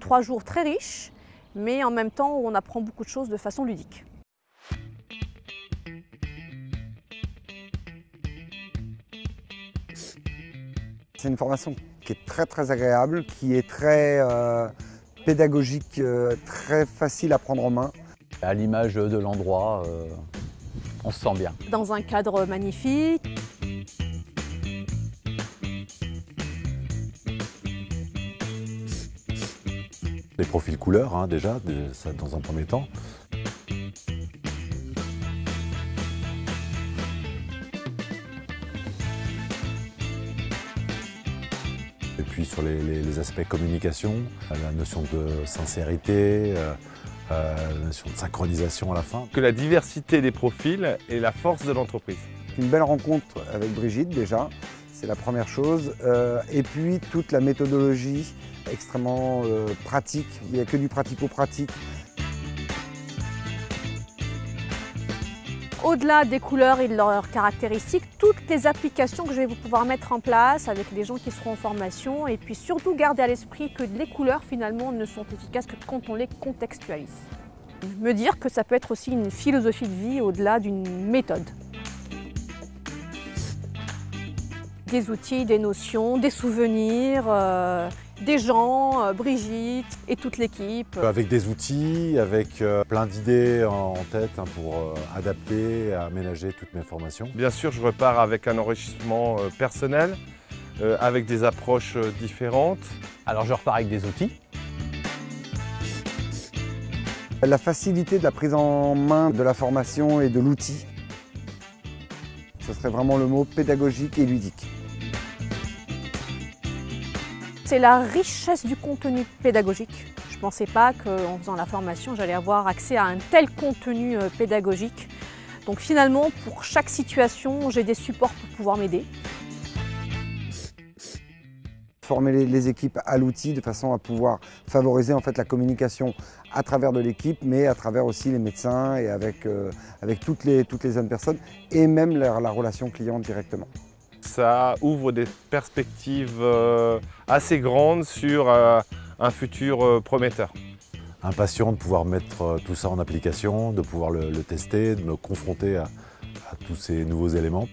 3 jours très riches, mais en même temps où on apprend beaucoup de choses de façon ludique. C'est une formation qui est très agréable, qui est très pédagogique, très facile à prendre en main. À l'image de l'endroit, on se sent bien. Dans un cadre magnifique. Les profils couleurs, hein, déjà, ça, dans un premier temps. Et puis sur les aspects communication, la notion de sincérité, la notion de synchronisation à la fin. Que la diversité des profils est la force de l'entreprise. Une belle rencontre avec Brigitte déjà, c'est la première chose. Et puis toute la méthodologie extrêmement pratique, il n'y a que du pratico-pratique. Au-delà des couleurs et de leurs caractéristiques, toutes les applications que je vais pouvoir mettre en place avec les gens qui seront en formation, et puis surtout garder à l'esprit que les couleurs finalement ne sont efficaces que quand on les contextualise. Me dire que ça peut être aussi une philosophie de vie au-delà d'une méthode. Des outils, des notions, des souvenirs, des gens, Brigitte et toute l'équipe. Avec des outils, avec plein d'idées en tête pour adapter, aménager toutes mes formations. Bien sûr, je repars avec un enrichissement personnel, avec des approches différentes. Alors je repars avec des outils. La facilité de la prise en main de la formation et de l'outil, ce serait vraiment le mot pédagogique et ludique. C'est la richesse du contenu pédagogique. Je ne pensais pas qu'en faisant la formation, j'allais avoir accès à un tel contenu pédagogique. Donc finalement, pour chaque situation, j'ai des supports pour pouvoir m'aider. Former les équipes à l'outil de façon à pouvoir favoriser en fait la communication à travers de l'équipe, mais à travers aussi les médecins et avec toutes les jeunes personnes et même la relation client directement. Ça ouvre des perspectives assez grandes sur un futur prometteur. Impatient de pouvoir mettre tout ça en application, de pouvoir le tester, de me confronter à tous ces nouveaux éléments.